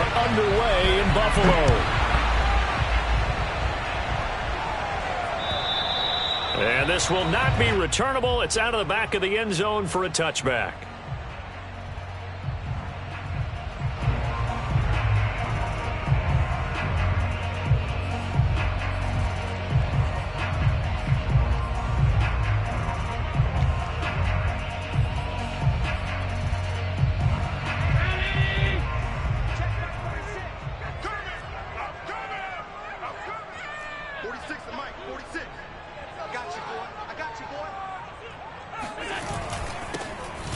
are underway in Buffalo. And this will not be returnable. It's out of the back of the end zone for a touchback.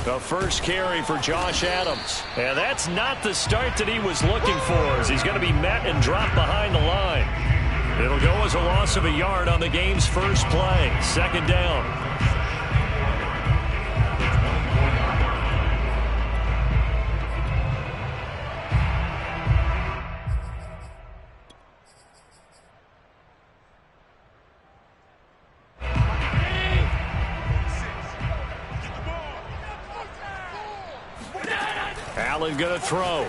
The first carry for Josh Adams. And that's not the start that he was looking for, as he's going to be met and dropped behind the line. It'll go as a loss of a yard on the game's first play. Second down. Allen going to throw.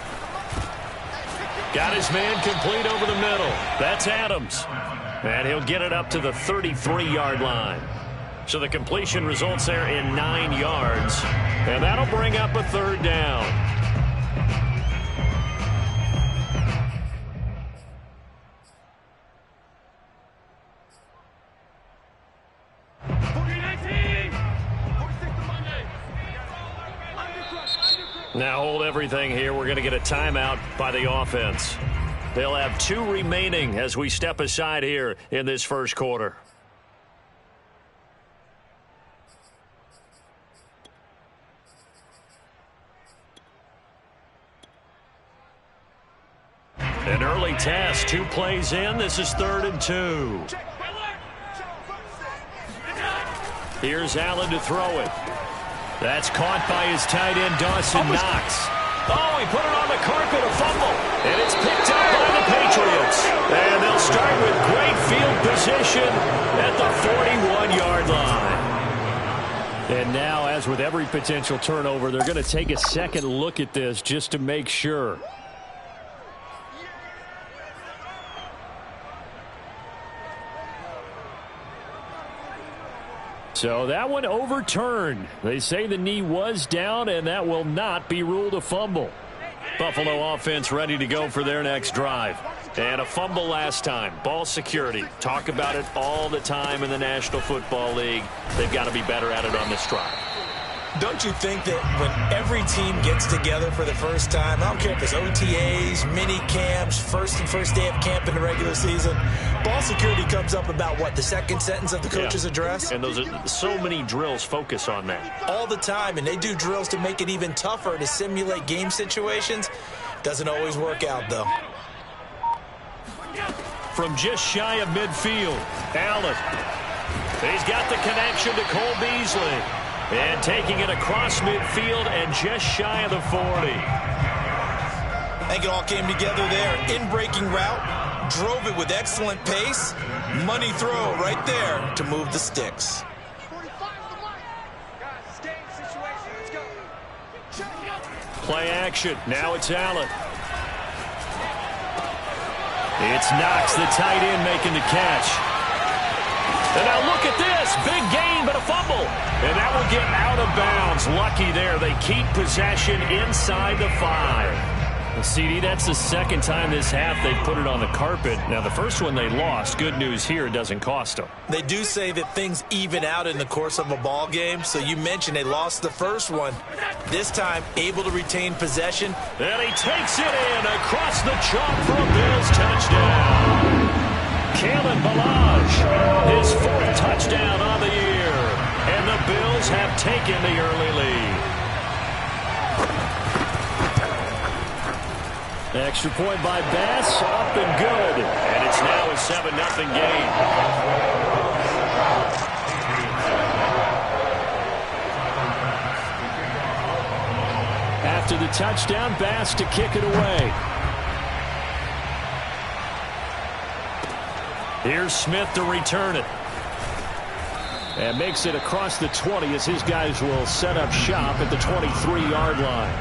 Got his man complete over the middle. That's Adams. And he'll get it up to the 33-yard line. So the completion results there in 9 yards. And that'll bring up a third down. Now hold everything here. We're going to get a timeout by the offense. They'll have 2 remaining as we step aside here in this first quarter. An early test, 2 plays in. This is 3rd and 2. Here's Allen to throw it. That's caught by his tight end, Dawson Knox. Oh, he put it on the carpet, a fumble. And it's picked up by the Patriots. And they'll start with great field position at the 41-yard line. And now, as with every potential turnover, they're going to take a second look at this just to make sure. So that one overturned. They say the knee was down, and that will not be ruled a fumble. Buffalo offense ready to go for their next drive. And a fumble last time. Ball security. Talk about it all the time in the National Football League. They've got to be better at it on this drive. Don't you think that when every team gets together for the first time, I don't care if it's OTAs, mini camps, first day of camp in the regular season, ball security comes up about what, the second sentence of the coach's address? And those are so many drills focus on that. All the time, and they do drills to make it even tougher to simulate game situations. Doesn't always work out, though. From just shy of midfield, Allen. He's got the connection to Cole Beasley. And taking it across midfield and just shy of the 40. I think it all came together there. In-breaking route, drove it with excellent pace. Money throw right there to move the sticks. Play action. Now it's Allen. It's Knox, the tight end, making the catch. And now look at this. Big gain, but a fumble. And that will get out of bounds. Lucky there. They keep possession inside the 5. CD, that's the second time this half they've put it on the carpet. Now, the first one they lost. Good news here, it doesn't cost them. They do say that things even out in the course of a ball game. So you mentioned they lost the first one. This time, able to retain possession. And he takes it in across the chalk for a Bills touchdown. Kalen Ballage, his 4th touchdown on the year. And the Bills have taken the early lead. Extra point by Bass, up and good. And it's now a 7-0 game. After the touchdown, Bass to kick it away. Here's Smith to return it. And makes it across the 20 as his guys will set up shop at the 23-yard line.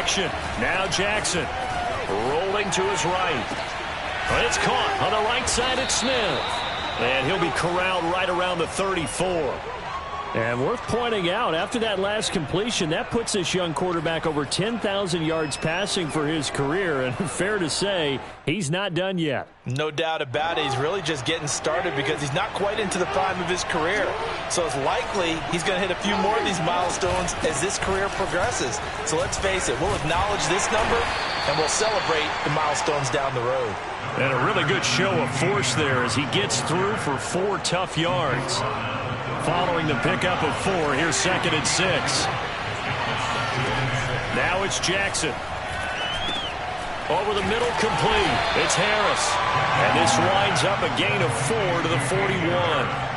action. Now Jackson rolling to his right. But it's caught on the right side at Smith. And he'll be corralled right around the 34. And worth pointing out, after that last completion, that puts this young quarterback over 10,000 yards passing for his career. And fair to say, he's not done yet. No doubt about it. He's really just getting started because he's not quite into the prime of his career. So it's likely he's going to hit a few more of these milestones as this career progresses. So let's face it, we'll acknowledge this number and we'll celebrate the milestones down the road. And a really good show of force there as he gets through for 4 tough yards. Following the pickup of 4, here's 2nd and 6. Now it's Jackson. Over the middle, complete. It's Harris. And this winds up a gain of 4 to the 41.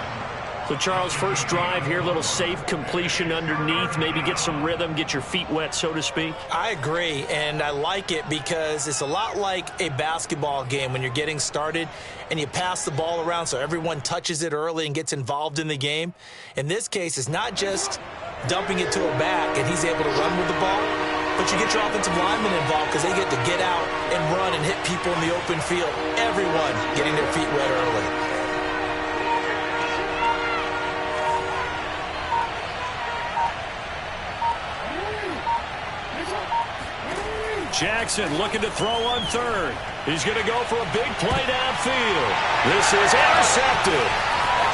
So, Charles, first drive here, little safe completion underneath. Maybe get some rhythm, get your feet wet, so to speak. I agree, and I like it because it's a lot like a basketball game when you're getting started and you pass the ball around so everyone touches it early and gets involved in the game. In this case, it's not just dumping it to a back and he's able to run with the ball, but you get your offensive linemen involved because they get to get out and run and hit people in the open field. Everyone getting their feet wet early. Jackson looking to throw on 3rd. He's going to go for a big play downfield. This is intercepted.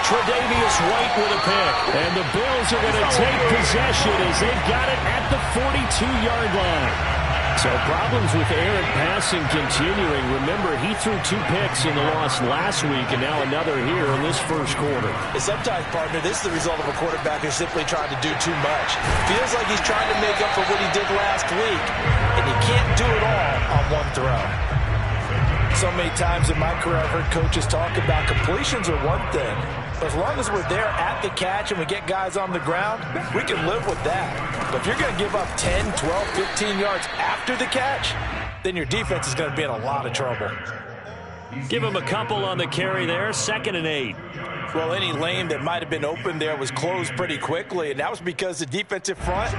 Tre'Davious White with a pick. And the Bills are going to take possession as they've got it at the 42-yard line. So problems with errant passing continuing. Remember, he threw 2 picks in the loss last week and now another here in this first quarter. And sometimes, partner, this is the result of a quarterback who's simply trying to do too much. Feels like he's trying to make up for what he did last week, and he can't do it all on one throw. So many times in my career, I've heard coaches talk about completions are one thing. But as long as we're there at the catch and we get guys on the ground, we can live with that. But if you're going to give up 10, 12, 15 yards after the catch, then your defense is going to be in a lot of trouble. Give him a couple on the carry there, 2nd and 8. Well, any lane that might have been open there was closed pretty quickly, and that was because the defensive front,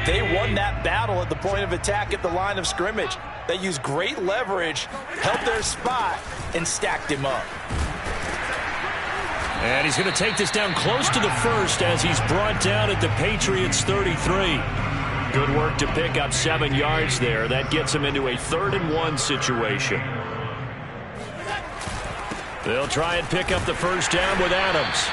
they won that battle at the point of attack at the line of scrimmage. They used great leverage, held their spot, and stacked him up. And he's going to take this down close to the 1st as he's brought down at the Patriots' 33. Good work to pick up 7 yards there. That gets him into a 3rd and 1 situation. They'll try and pick up the first down with Adams.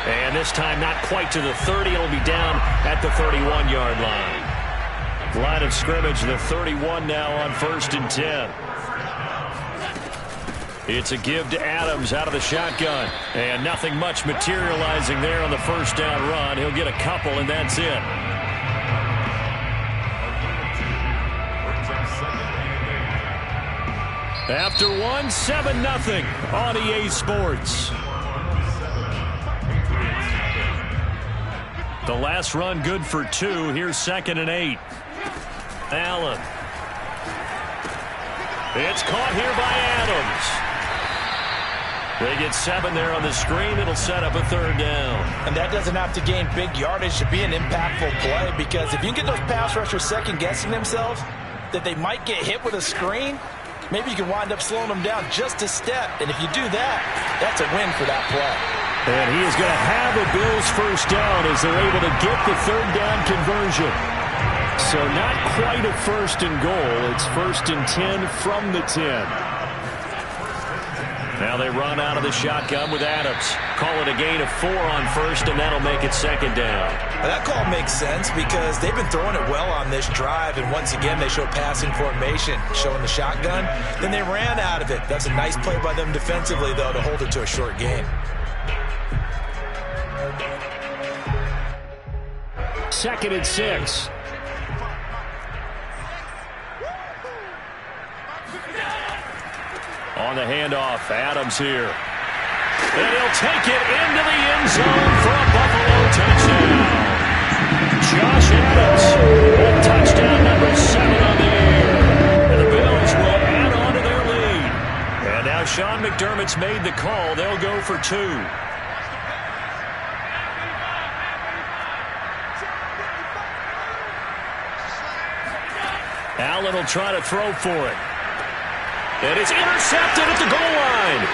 And this time not quite to the 30. It'll be down at the 31-yard line. Line of scrimmage, the 31 now on 1st and 10. It's a give to Adams out of the shotgun. And nothing much materializing there on the first down run. He'll get a couple, and that's it. After 1, 7-0 on EA Sports. The last run good for 2. Here's 2nd and 8. Allen. It's caught here by Adams. They get 7 there on the screen. It'll set up a 3rd down. And that doesn't have to gain big yardage to be an impactful play, because if you can get those pass rushers second-guessing themselves that they might get hit with a screen, maybe you can wind up slowing them down just a step. And if you do that, that's a win for that play. And he is going to have a Bills first down as they're able to get the 3rd down conversion. So not quite a 1st and goal. It's 1st and 10 from the 10. Now they run out of the shotgun with Adams. Call it a gain of 4 on 1st, and that'll make it 2nd down. Now that call makes sense because they've been throwing it well on this drive, and once again they show passing formation, showing the shotgun. Then they ran out of it. That's a nice play by them defensively, though, to hold it to a short gain. 2nd and 6. On the handoff, Adams here. And he'll take it into the end zone for a Buffalo touchdown. Josh Adams with touchdown number 7 on the year. And the Bills will add on to their lead. And now Sean McDermott's made the call. They'll go for 2. Allen will try to throw for it. And it's intercepted at the goal line.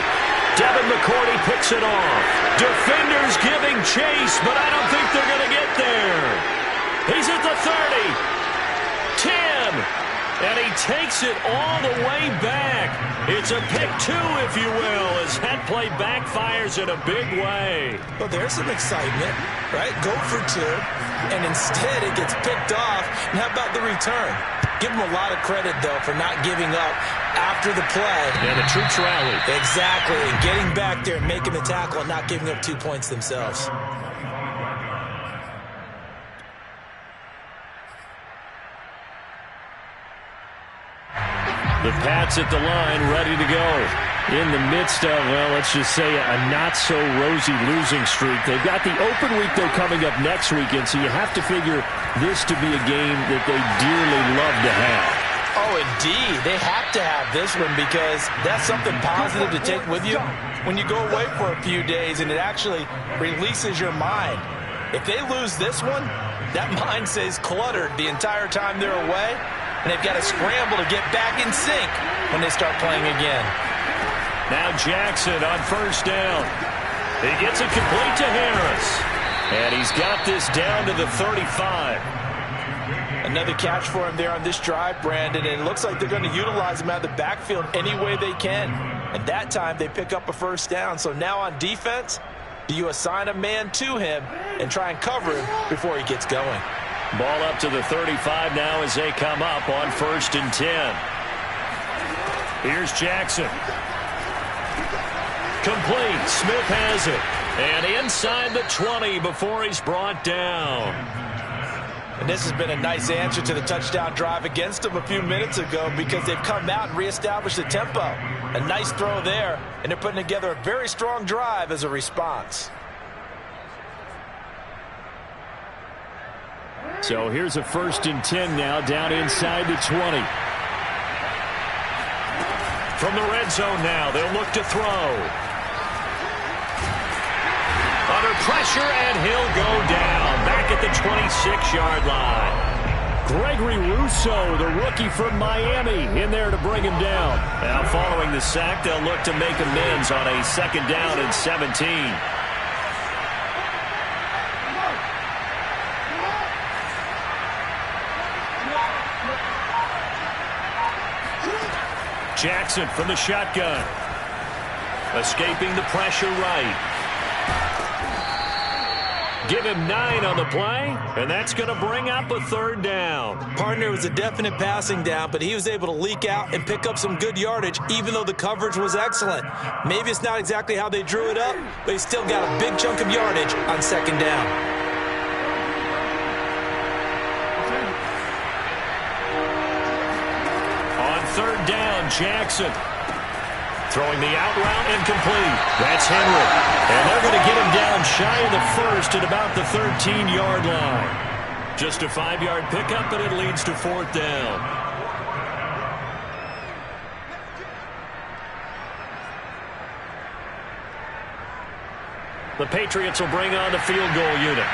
Devin McCourty picks it off. Defenders giving chase, but I don't think they're going to get there. He's at the 30. 10. And he takes it all the way back. It's a pick 2, if you will, as that play backfires in a big way. Well, there's some excitement, right? Go for 2, and instead it gets picked off. And how about the return? Give him a lot of credit, though, for not giving up after the play. Yeah, the troops rallied. Exactly, and getting back there and making the tackle and not giving up 2 points themselves. The Pats at the line, ready to go. In the midst of, well, let's just say a not-so-rosy losing streak. They've got the open week, though, coming up next weekend, so you have to figure this to be a game that they dearly love to have. Oh, indeed. They have to have this one because that's something positive to take with you when you go away for a few days, and it actually releases your mind. If they lose this one, that mind stays cluttered the entire time they're away, and they've got to scramble to get back in sync when they start playing again. Now Jackson on first down. He gets it complete to Harris. And he's got this down to the 35. Another catch for him there on this drive, Brandon, and it looks like they're going to utilize him out of the backfield any way they can. And that time they pick up a first down. So now on defense, do you assign a man to him and try and cover him before he gets going? Ball up to the 35 now as they come up on 1st and 10. Here's Jackson. Complete. Smith has it. And inside the 20 before he's brought down. And this has been a nice answer to the touchdown drive against them a few minutes ago because they've come out and reestablished the tempo. A nice throw there, and they're putting together a very strong drive as a response. So here's a 1st and 10 now down inside the 20. From the red zone now, they'll look to throw. Under pressure, and he'll go down back at the 26-yard line. Gregory Rousseau, the rookie from Miami, in there to bring him down. Now following the sack, they'll look to make amends on a 2nd down and 17. Jackson from the shotgun. Escaping the pressure right. Give him 9 on the play, and that's going to bring up a 3rd down. Partner was a definite passing down, but he was able to leak out and pick up some good yardage, even though the coverage was excellent. Maybe it's not exactly how they drew it up, but he still got a big chunk of yardage on 2nd down. On 3rd down, Jackson. Throwing the out route incomplete. That's Henry. And they're going to get him down shy of the 1st at about the 13-yard line. Just a 5-yard pickup, and it leads to 4th down. The Patriots will bring on the field goal unit.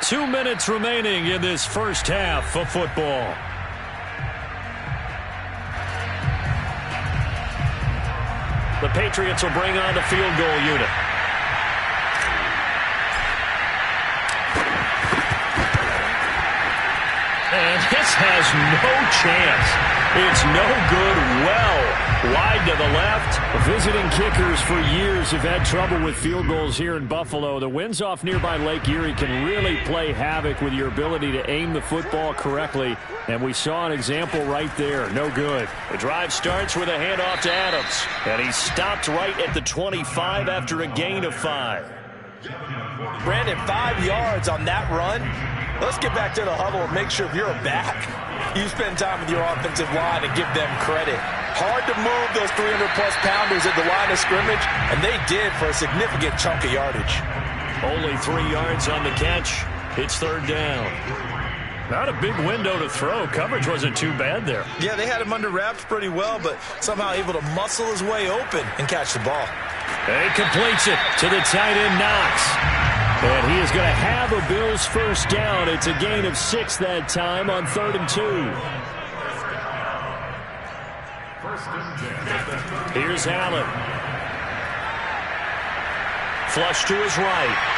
Two minutes remaining in this first half of football. The Patriots will bring on the field goal unit. And this has no chance. It's no good. Well, wide to the left. Visiting kickers for years have had trouble with field goals here in Buffalo. The winds off nearby Lake Erie can really play havoc with your ability to aim the football correctly. And we saw an example right there. No good. The drive starts with a handoff to Adams. And he stopped right at the 25 after a gain of 5. Brandon, 5 yards on that run. Let's get back to the huddle and make sure if you're a back, you spend time with your offensive line and give them credit. Hard to move those 300-plus pounders at the line of scrimmage, and they did for a significant chunk of yardage. Only 3 yards on the catch. It's 3rd down. Not a big window to throw. Coverage wasn't too bad there. Yeah, they had him under wraps pretty well, but somehow able to muscle his way open and catch the ball. He completes it to the tight end, Knox. And he is going to have a Bills first down. It's a gain of 6 that time on 3rd and 2. Here's Allen. Flush to his right.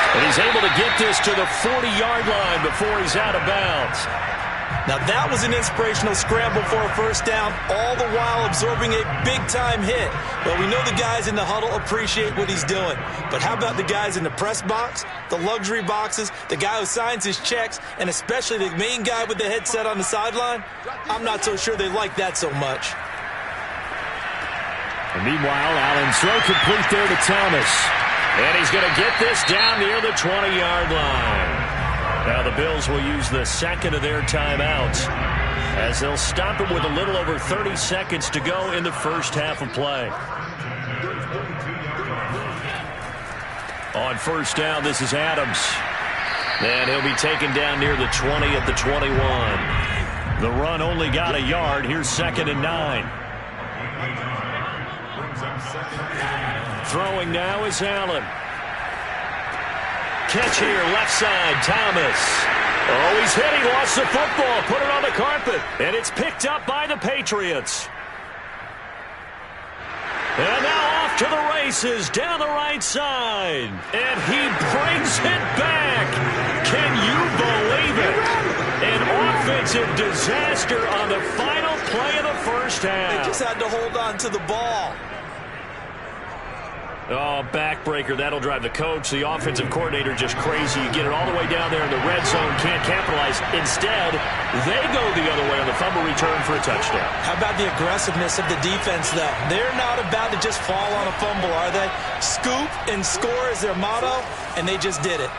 And he's able to get this to the 40-yard line before he's out of bounds. Now that was an inspirational scramble for a first down, all the while absorbing a big-time hit. Well, we know the guys in the huddle appreciate what he's doing. But how about the guys in the press box, the luxury boxes, the guy who signs his checks, and especially the main guy with the headset on the sideline? I'm not so sure they like that so much. And meanwhile, Allen's throw complete there to Thomas. And he's going to get this down near the 20-yard line. Now the Bills will use the second of their timeouts as they'll stop it with a little over 30 seconds to go in the first half of play. On first down, this is Adams. And he'll be taken down near the 20 at the 21. The run only got a yard. Here's 2nd and 9. Throwing now is Allen. Catch here, left side, Thomas. Oh, he's hit. He lost the football. Put it on the carpet. And it's picked up by the Patriots. And now off to the races down the right side. And he brings it back. Can you believe it? An offensive disaster on the final play of the first half. They just had to hold on to the ball. Oh, backbreaker. That'll drive the coach, the offensive coordinator, just crazy. You get it all the way down there in the red zone, can't capitalize. Instead, they go the other way on the fumble return for a touchdown. How about the aggressiveness of the defense, though? They're not about to just fall on a fumble, are they? Scoop and score is their motto, and they just did it.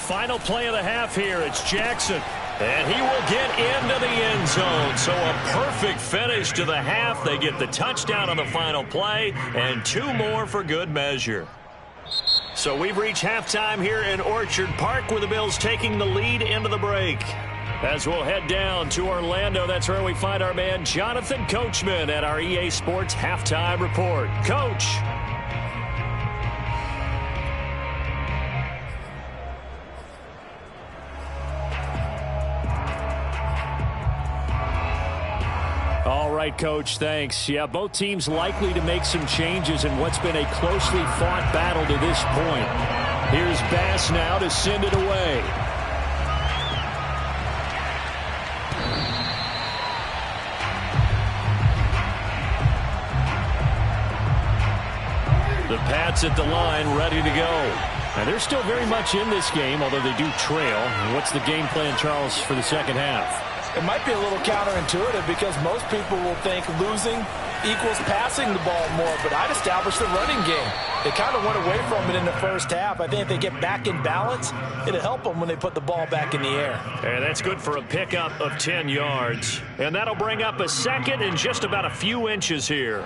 Final play of the half here. It's Jackson. And he will get into the end zone. So a perfect finish to the half. They get the touchdown on the final play and 2 more for good measure. So we've reached halftime here in Orchard Park with the Bills taking the lead into the break. As we'll head down to Orlando, that's where we find our man Jonathan Coachman at our EA Sports Halftime Report. Coach. All right, Coach, thanks. Yeah, both teams likely to make some changes in what's been a closely fought battle to this point. Here's Bass now to send it away. The Pats at the line, ready to go. And they're still very much in this game, although they do trail. What's the game plan, Charles, for the second half? It might be a little counterintuitive because most people will think losing equals passing the ball more, but I'd establish the running game. They kind of went away from it in the first half. I think if they get back in balance, it'll help them when they put the ball back in the air. And that's good for a pickup of 10 yards. And that'll bring up a second and just about a few inches here.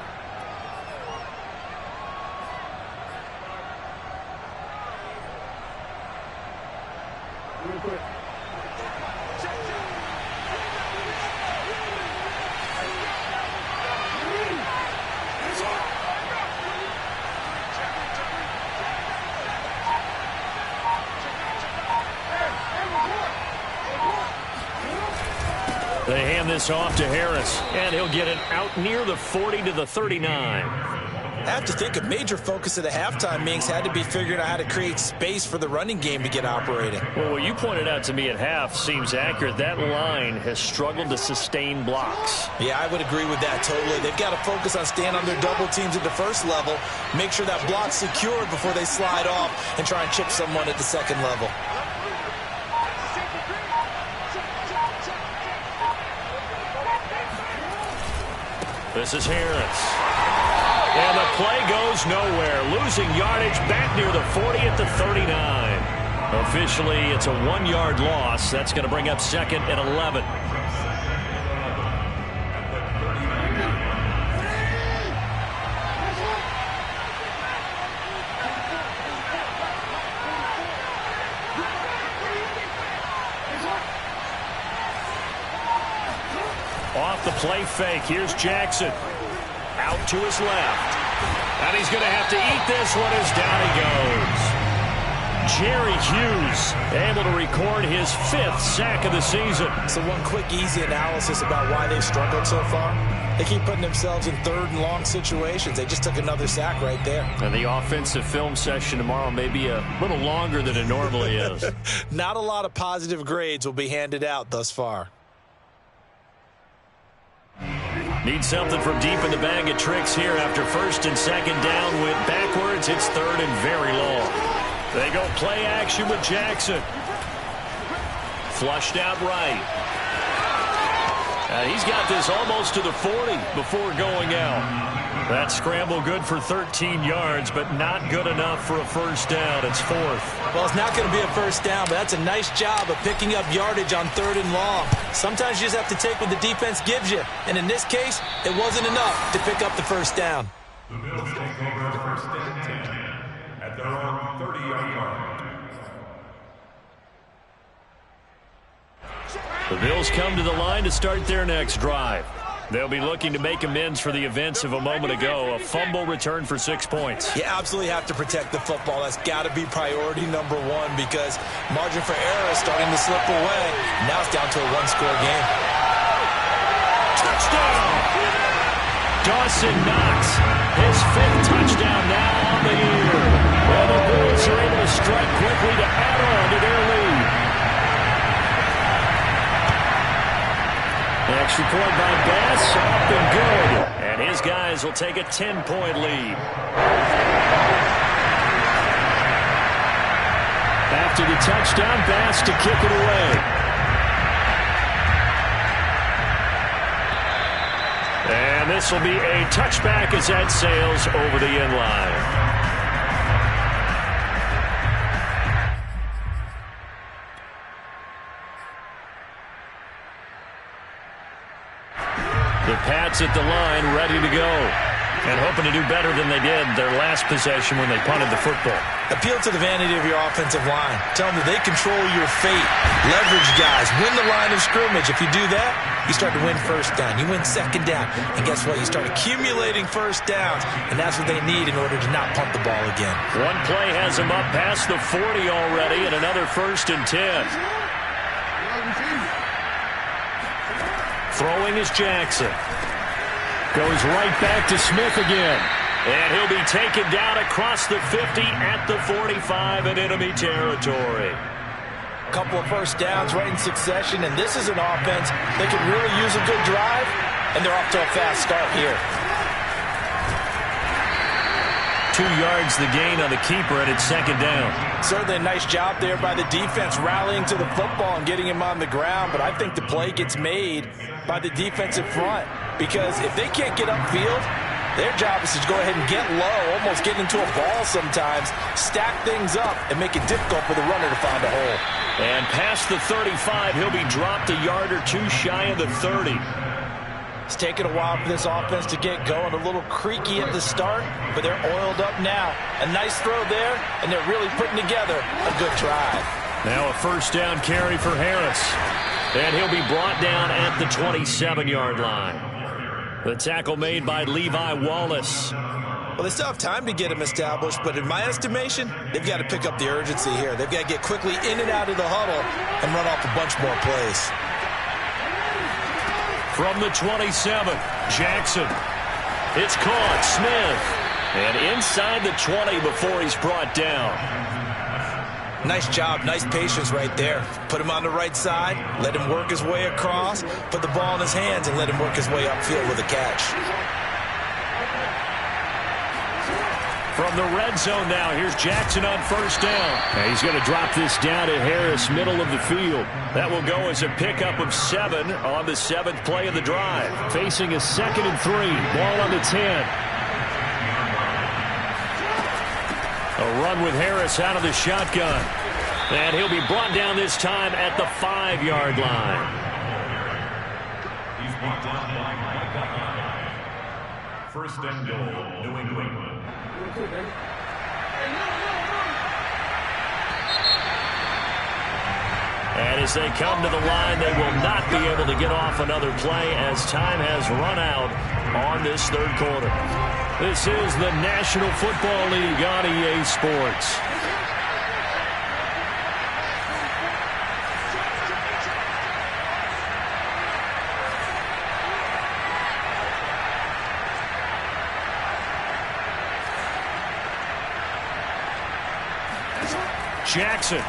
They hand this off to Harris, and he'll get it out near the 40 to the 39. I have to think a major focus of the halftime meetings had to be figuring out how to create space for the running game to get operating. Well, what you pointed out to me at half seems accurate. That line has struggled to sustain blocks. Yeah, I would agree with that totally. They've got to focus on staying on their double teams at the first level, make sure that block's secured before they slide off and try and chip someone at the second level. This is Harris. And the play goes nowhere. Losing yardage back near the 40 at the 39. Officially, it's a 1-yard loss. That's going to bring up 2nd and 11. Off the play fake, here's Jackson. Out to his left. And he's going to have to eat this one as down he goes. Jerry Hughes able to record his 5th sack of the season. So one quick, easy analysis about why they've struggled so far. They keep putting themselves in 3rd and long situations. They just took another sack right there. And the offensive film session tomorrow may be a little longer than it normally is. Not a lot of positive grades will be handed out thus far. Need something from deep in the bag of tricks here after 1st and 2nd down. Went backwards. It's 3rd and very long. They go play action with Jackson. Flushed out right. He's got this almost to the 40 before going out. That scramble good for 13 yards, but not good enough for a 1st down. It's 4th. Well, it's not going to be a 1st down, but that's a nice job of picking up yardage on 3rd and long. Sometimes you just have to take what the defense gives you. And in this case, it wasn't enough to pick up the 1st down. The Bills take over 1st and 10 at their own 30-yard line. The Bills come to the line to start their next drive. They'll be looking to make amends for the events of a moment ago. A fumble return for 6 points. You absolutely have to protect the football. That's got to be priority number 1 because margin for error is starting to slip away. Now it's down to a 1-score game. Touchdown! Dawson Knox, his 5th touchdown now on the year. Well, the Bills are able to strike quickly to add on to their lead. Extra point by Bass, up and good. And his guys will take a 10-point lead. After the touchdown, Bass to kick it away. And this will be a touchback as that sails over the end line. The Pats at the line, ready to go. And hoping to do better than they did their last possession when they punted the football. Appeal to the vanity of your offensive line. Tell them that they control your fate. Leverage guys. Win the line of scrimmage. If you do that, you start to win 1st down. You win 2nd down. And guess what? You start accumulating 1st downs. And that's what they need in order to not punt the ball again. One play has them up past the 40 already, and another 1st and 10. Throwing is Jackson. Goes right back to Smith again. And he'll be taken down across the 50 at the 45 in enemy territory. A couple of 1st downs right in succession, and this is an offense that can really use a good drive, and they're off to a fast start here. 2 yards the gain on the keeper, and it's 2nd down. Certainly a nice job there by the defense rallying to the football and getting him on the ground, but I think the play gets made by the defensive front because if they can't get upfield, their job is to go ahead and get low, almost get into a ball sometimes, stack things up, and make it difficult for the runner to find a hole. And past the 35, he'll be dropped a yard or 2 shy of the 30. It's taken a while for this offense to get going. A little creaky at the start, but they're oiled up now. A nice throw there, and they're really putting together a good drive. Now a 1st down carry for Harris. And he'll be brought down at the 27-yard line. The tackle made by Levi Wallace. Well, they still have time to get him established, but in my estimation, they've got to pick up the urgency here. They've got to get quickly in and out of the huddle and run off a bunch more plays. From the 27, Jackson. It's caught, Smith. And inside the 20 before he's brought down. Nice job, nice patience right there. Put him on the right side, let him work his way across, put the ball in his hands, and let him work his way upfield with a catch. From the red zone now, here's Jackson on 1st down. And he's going to drop this down to Harris, middle of the field. That will go as a pickup of 7 on the 7th play of the drive. Facing a 2nd and 3, ball on the 10. A run with Harris out of the shotgun. And he'll be brought down this time at the 5-yard line. He's brought down by Micah Hyde. First and goal, New England. And as they come to the line, they will not be able to get off another play as time has run out on this third quarter. This is the National Football League on EA Sports. Jackson.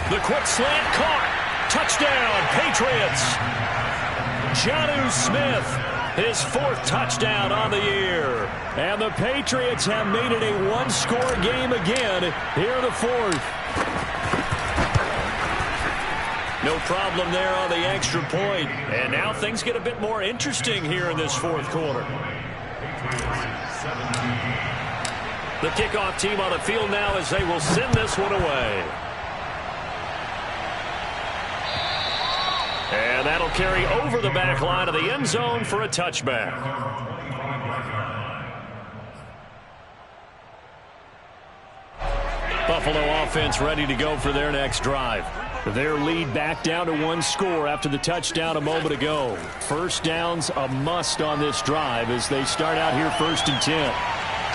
The quick slant caught. Touchdown, Patriots. Jonnu Smith, his 4th touchdown on the year. And the Patriots have made it a one-score game again here in the 4th. No problem there on the extra point. And now things get a bit more interesting here in this 4th quarter. The kickoff team on the field now as they will send this one away. And that'll carry over the back line of the end zone for a touchback. Buffalo offense ready to go for their next drive. Their lead back down to 1 score after the touchdown a moment ago. First down's a must on this drive as they start out here 1st and 10.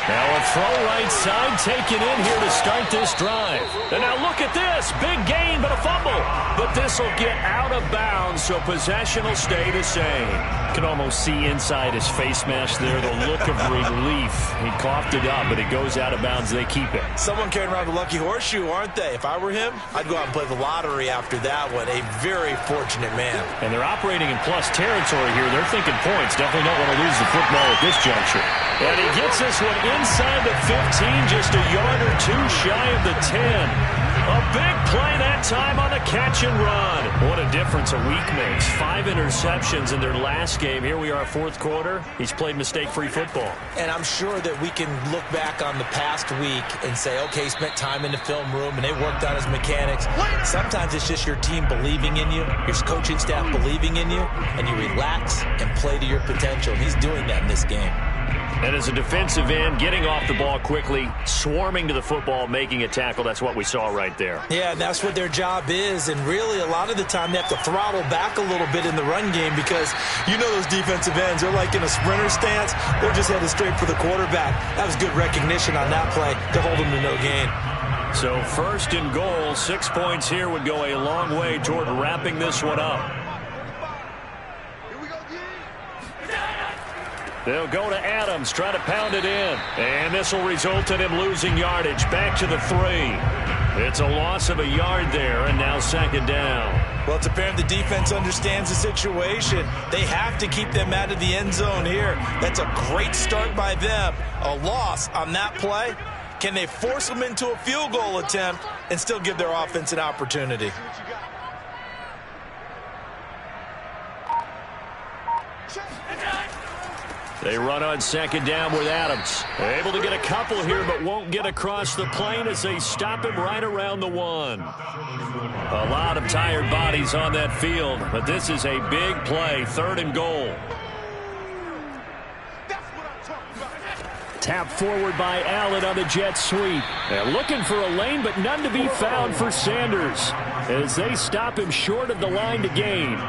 Now a throw right side taken in here to start this drive. And now look at this. Big gain, but a fumble. But this will get out of bounds, so possession will stay the same. You can almost see inside his face mask there the look of relief. He coughed it up, but it goes out of bounds. They keep it. Someone carrying around the lucky horseshoe, aren't they? If I were him, I'd go out and play the lottery after that one. A very fortunate man. And they're operating in plus territory here. They're thinking points. Definitely don't want to lose the football at this juncture. And he gets this one inside the 15, just a yard or 2 shy of the 10. A big play that time on the catch and run. What a difference a week makes. 5 interceptions in their last game. Here we are, 4th quarter. He's played mistake-free football. And I'm sure that we can look back on the past week and say, okay, he spent time in the film room and they worked on his mechanics. Sometimes it's just your team believing in you, your coaching staff believing in you, and you relax and play to your potential. And he's doing that in this game. And as a defensive end, getting off the ball quickly, swarming to the football, making a tackle, that's what we saw right there. Yeah, that's what their job is. And really, a lot of the time, they have to throttle back a little bit in the run game because you know those defensive ends, they're like in a sprinter stance. They're just headed straight for the quarterback. That was good recognition on that play to hold them to no gain. So 1st and goal, 6 points here would go a long way toward wrapping this one up. They'll go to Adams, try to pound it in. And this will result in him losing yardage. Back to the 3. It's a loss of a yard there, and now 2nd down. Well, it's apparent the defense understands the situation. They have to keep them out of the end zone here. That's a great start by them. A loss on that play. Can they force them into a field goal attempt and still give their offense an opportunity? They run on 2nd down with Adams. Able to get a couple here, but won't get across the plane as they stop him right around the 1. A lot of tired bodies on that field, but this is a big play. 3rd and goal. Tap forward by Allen on the jet sweep. They're looking for a lane, but none to be found for Sanders as they stop him short of the line to gain.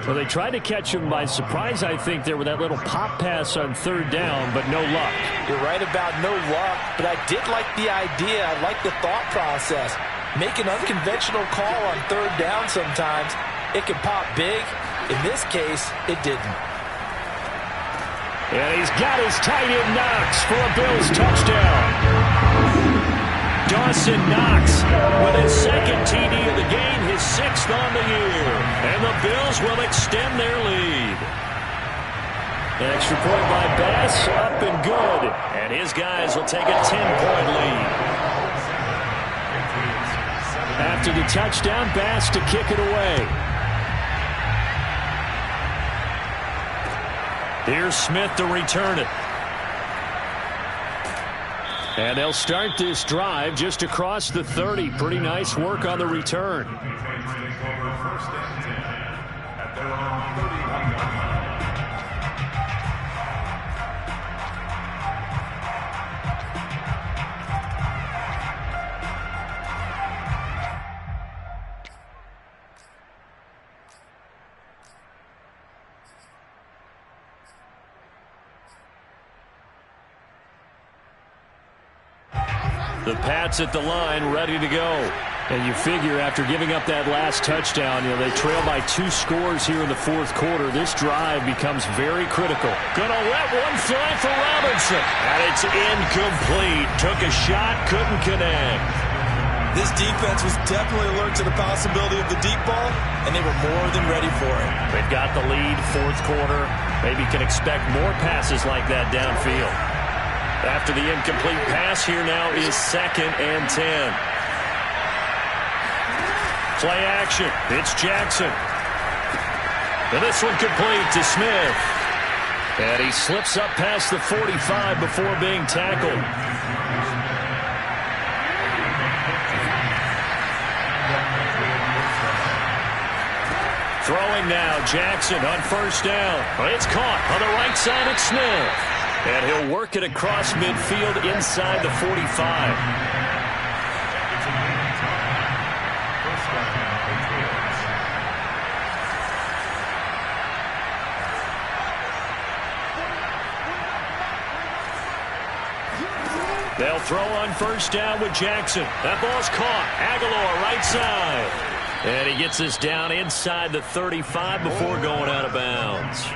Well, they tried to catch him by surprise, I think, there with that little pop pass on 3rd down, but no luck. You're right about no luck, but I did like the idea. I like the thought process. Make an unconventional call on 3rd down sometimes. It can pop big. In this case, it didn't. And he's got his tight end Knox for a Bills touchdown. Dawson Knox with his 2nd TD of the game, his 6th on the year. And the Bills will extend their lead. Extra point by Bass, up and good. And his guys will take a 10-point lead. After the touchdown, Bass to kick it away. Here's Smith to return it. And they'll start this drive just across the 30. Pretty nice work on the return. The Pats at the line, ready to go. And you figure after giving up that last touchdown, they trail by 2 scores here in the fourth quarter. This drive becomes very critical. Gonna let one fly for Robinson. And it's incomplete. Took a shot, couldn't connect. This defense was definitely alert to the possibility of the deep ball, and they were more than ready for it. They've got the lead, fourth quarter. Maybe can expect more passes like that downfield. After the incomplete pass, here now is 2nd and 10. Play action. It's Jackson. And this one complete to Smith. And he slips up past the 45 before being tackled. Throwing now, Jackson on first down. It's caught on the right side at Smith. And he'll work it across midfield inside the 45. They'll throw on first down with Jackson. That ball's caught. Aguilar right side. And he gets this down inside the 35 before going out of bounds.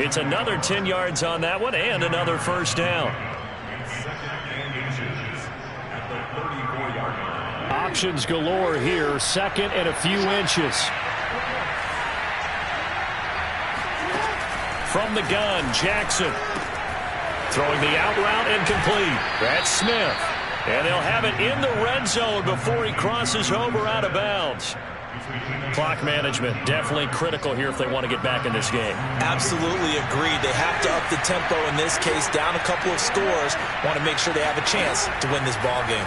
It's another 10 yards on that one and another first down. Options galore here. 2nd and a few inches. From the gun, Jackson. Throwing the out route and complete. That's Smith. And they'll have it in the red zone before he crosses over out of bounds. Clock management definitely critical here if they want to get back in this game. Absolutely agreed. They have to up the tempo in this case, down a couple of scores. Want to make sure they have a chance to win this ball game.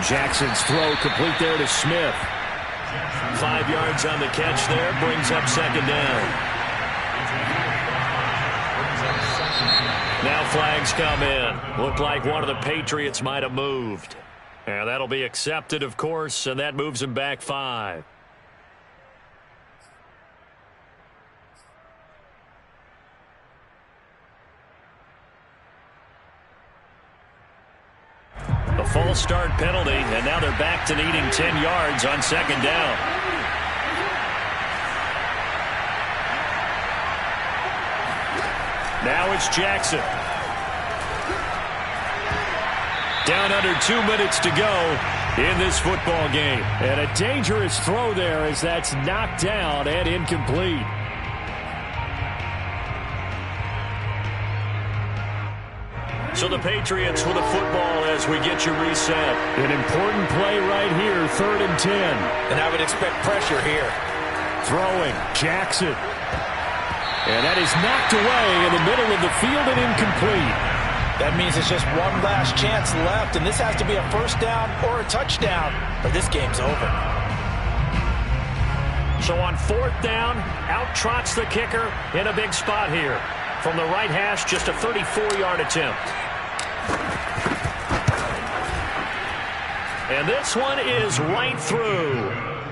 Jackson's throw complete there to Smith. 5 yards on the catch there, brings up 2nd down. Now flags come in. Looked like one of the Patriots might have moved. And that'll be accepted, of course, and that moves him back 5. A false start penalty, and now they're back to needing 10 yards on 2nd down. Now it's Jackson. Down under 2 minutes to go in this football game. And a dangerous throw there as that's knocked down and incomplete. So the Patriots with the football as we get you reset. An important play right here, 3rd and 10. And I would expect pressure here. Throwing, Jackson. And that is knocked away in the middle of the field and incomplete. That means it's just one last chance left, and this has to be a first down or a touchdown, or this game's over. So on 4th down, out trots the kicker in a big spot here. From the right hash, just a 34-yard attempt. And this one is right through.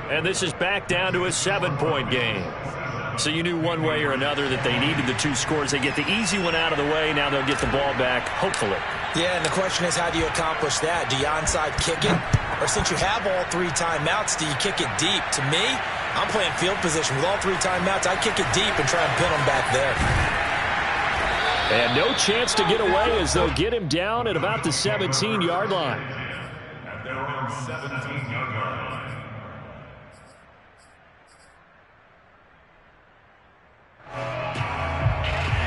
And this is back down to a 7-point game. So you knew one way or another that they needed the 2 scores. They get the easy one out of the way. Now they'll get the ball back, hopefully. Yeah, and the question is, how do you accomplish that? Do you onside kick it? Or since you have all 3 timeouts, do you kick it deep? To me, I'm playing field position. With all 3 timeouts, I kick it deep and try and pin them back there. And no chance to get away as they'll get him down at about the 17-yard line. At their own 17-yard line.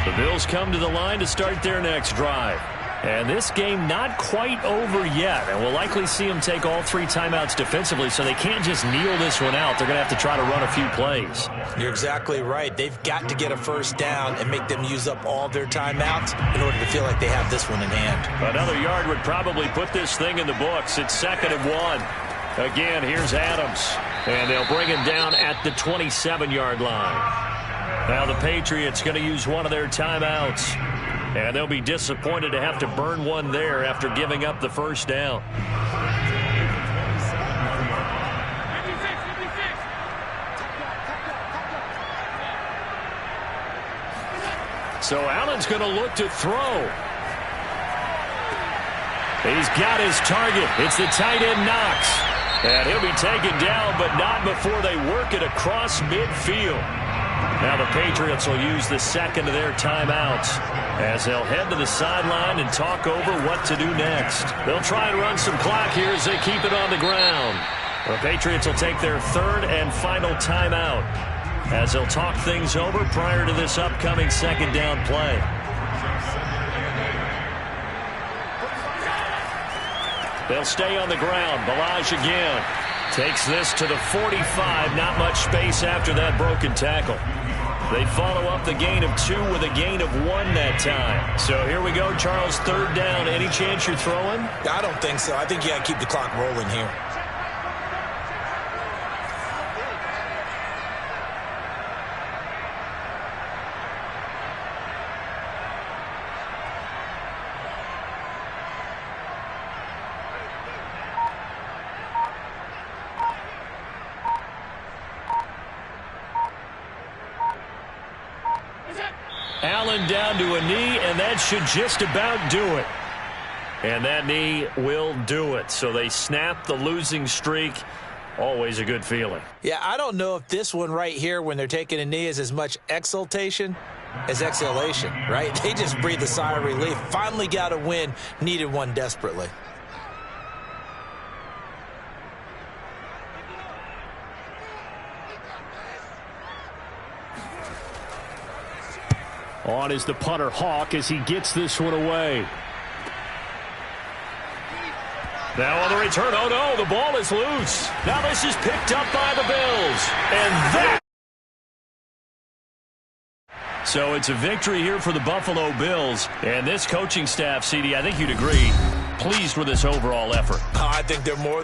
The Bills come to the line to start their next drive. And this game not quite over yet. And we'll likely see them take all 3 timeouts defensively, so they can't just kneel this one out. They're going to have to try to run a few plays. You're exactly right. They've got to get a first down and make them use up all their timeouts in order to feel like they have this one in hand. Another yard would probably put this thing in the books. It's 2nd and 1. Again, here's Adams. And they'll bring him down at the 27-yard line. Now the Patriots going to use one of their timeouts. And they'll be disappointed to have to burn one there after giving up the first down. So Allen's going to look to throw. He's got his target. It's the tight end Knox. And he'll be taken down, but not before they work it across midfield. Now the Patriots will use the 2nd of their timeouts as they'll head to the sideline and talk over what to do next. They'll try and run some clock here as they keep it on the ground. The Patriots will take their 3rd and final timeout as they'll talk things over prior to this upcoming 2nd down play. They'll stay on the ground. Ballage again. Takes this to the 45. Not much space after that broken tackle. They follow up the gain of 2 with a gain of 1 that time. So here we go, Charles, 3rd down. Any chance you're throwing? I don't think so. I think you got to keep the clock rolling here. Allen down to a knee, and that should just about do it. And that knee will do it. So they snap the losing streak. Always a good feeling. Yeah, I don't know if this one right here when they're taking a knee is as much exultation as exhalation, right? They just breathe a sigh of relief. Finally got a win. Needed one desperately. On is the punter, Hawk, as he gets this one away. Now on the return, oh no, the ball is loose. Now this is picked up by the Bills. And that... So it's a victory here for the Buffalo Bills. And this coaching staff, CD, I think you'd agree, pleased with this overall effort. I think they're more